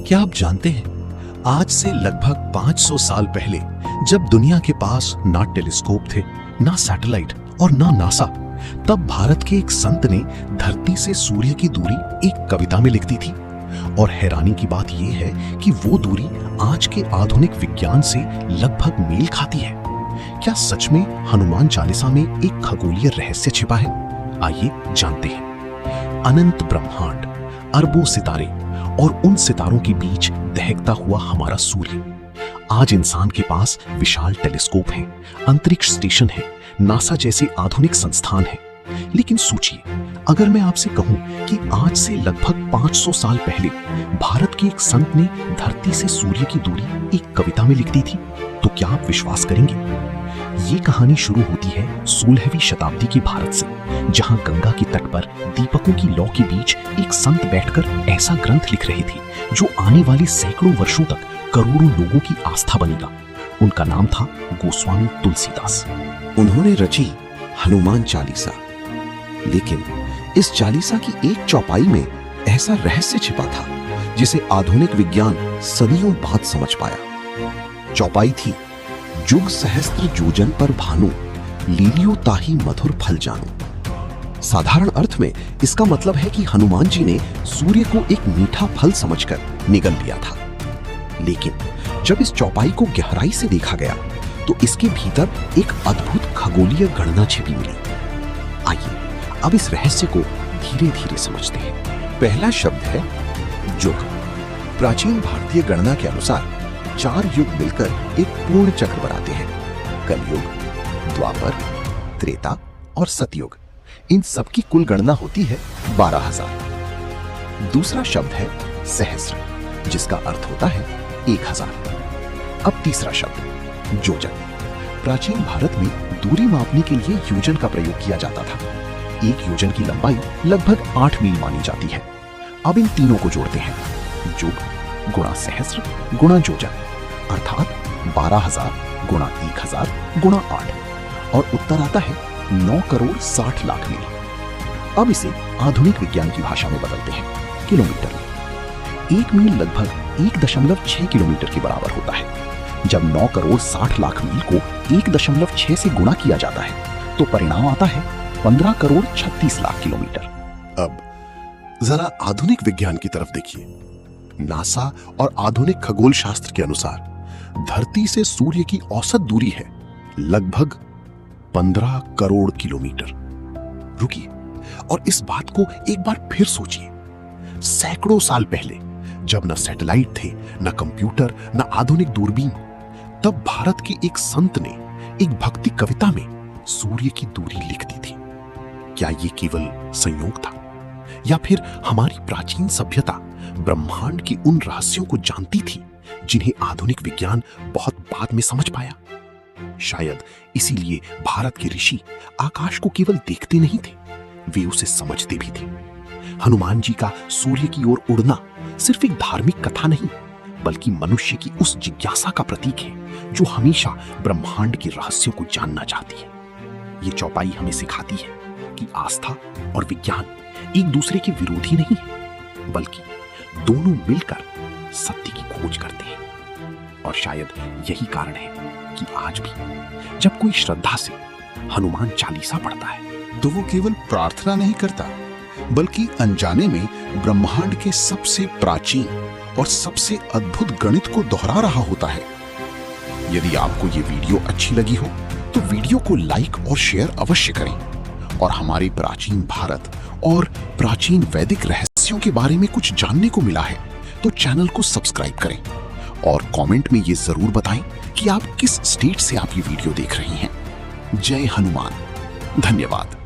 क्या आप जानते हैं, आज से लगभग 500 साल पहले जब दुनिया के पास ना टेलीस्कोप थे, ना सैटेलाइट और ना नासा, तब भारत के एक संत ने धरती से सूर्य की दूरी एक कविता में लिख दी थी। और हैरानी की बात यह है कि वो दूरी आज के आधुनिक विज्ञान से लगभग मेल खाती है। क्या सच में हनुमान चालीसा में एक खगोलीय रहस्य छिपा है? आइए जानते हैं। अनंत ब्रह्मांड, अरबों सितारे और उन सितारों के बीच दहकता हुआ हमारा सूर्य। आज इंसान के पास विशाल टेलीस्कोप है, अंतरिक्ष स्टेशन है, नासा जैसे आधुनिक संस्थान है। लेकिन सोचिए, अगर मैं आपसे कहूं कि आज से लगभग 500 साल पहले भारत के एक संत ने धरती से सूर्य की दूरी एक कविता में लिख दी थी, तो क्या आप विश्वास करेंगे? ये कहानी शुरू होती है 16वीं शताब्दी के भारत से, जहां गंगा के तट पर दीपकों की लौ के बीच एक संत बैठकर ऐसा ग्रंथ लिख रहे थे जो आने वाले सैकड़ों वर्षों तक करोड़ों लोगों की आस्था बनेगा। उनका नाम था गोस्वामी तुलसीदास। उन्होंने रची हनुमान चालीसा, लेकिन इस चालीसा की एक चौपाई में ऐसा रहस्य छिपा था जिसे आधुनिक विज्ञान सदियों बाद समझ पाया। चौपाई थी, जुग सहस्त्र जोजन पर भानु, लीलियो ताही मधुर फल जानू। साधारण अर्थ में इसका मतलब है कि हनुमान जी ने सूर्य को एक मीठा फल समझकर निगल लिया था। लेकिन जब इस चौपाई को गहराई से देखा गया तो इसके भीतर एक अद्भुत खगोलीय गणना छिपी मिली। आइए अब इस रहस्य को धीरे धीरे समझते हैं। पहला शब्द है जुग। प्राचीन भारतीय गणना के अनुसार 4 युग मिलकर एक पूर्ण चक्र बनाते हैं। कलयुग, द्वापर, त्रेता और सतयुग। इन सब की कुल गणना होती है 12,000। दूसरा शब्द है सहस्र, जिसका अर्थ होता है 1000। अब तीसरा शब्द योजन। प्राचीन भारत में दूरी मापने के लिए योजन का प्रयोग किया जाता था। एक योजन की लंबाई लगभग 8 मील मानी जाती है। अब इन तीनों को जोड़ते हैं, युग गुणा सहस्र गुणा योजन, अर्थात 12,000 गुणा 1000 गुणा 8, और उत्तर आता है 9 करोड़ 60 लाख मील। अब इसे आधुनिक विज्ञान की भाषा में बदलते हैं, किलोमीटर में। 1 मील लगभग 1.6 किलोमीटर के बराबर होता है। जब 9 करोड़ 60 लाख मील को 1.6 से गुणा किया जाता है तो परिणाम आता है 15 करोड़ 36 लाख किलोमीटर। अब जरा आधुनिक विज्ञान की तरफ देखिए। नासा और आधुनिक खगोल शास्त्र के अनुसार धरती से सूर्य की औसत दूरी है लगभग 15 करोड़ किलोमीटर। रुकिए और इस बात को एक बार फिर सोचिए। सैकड़ों साल पहले जब न सैटेलाइट थे, न कंप्यूटर, न आधुनिक दूरबीन, तब भारत के एक संत ने एक भक्ति कविता में सूर्य की दूरी लिख दी थी। क्या ये केवल संयोग था, या फिर हमारी प्राचीन सभ्यता ब्रह्मांड के उन रहस्यों को जानती थी जिन्हें आधुनिक विज्ञान बहुत बाद में समझ पाया? शायद इसीलिए भारत के ऋषि आकाश को केवल देखते नहीं थे, वे उसे समझते भी थे। हनुमान जी का सूर्य की ओर उड़ना सिर्फ एक धार्मिक कथा नहीं, बल्कि मनुष्य की उस जिज्ञासा का प्रतीक है जो हमेशा ब्रह्मांड के रहस्यों को जानना चाहती है। ये चौपाई हमें सिखाती है कि आस्था और विज्ञान एक दूसरे के विरोधी नहीं है, बल्कि दोनों मिलकर सत्य की खोज करते हैं। और शायद यही कारण है कि आज भी जब कोई श्रद्धा से हनुमान चालीसा पढ़ता है तो वो केवल प्रार्थना नहीं करता, बल्कि अनजाने में ब्रह्मांड के सबसे प्राचीन और सबसे अद्भुत गणित को दोहरा रहा होता है। यदि आपको ये वीडियो अच्छी लगी हो तो वीडियो को लाइक और शेयर अवश्य करें। और हमारे प्राचीन भारत और प्राचीन वैदिक रहस्यों के बारे में कुछ जानने को मिला है तो चैनल को सब्सक्राइब करें और कमेंट में ये जरूर बताएं कि आप किस स्टेट से आप ये वीडियो देख रहे हैं। जय हनुमान। धन्यवाद।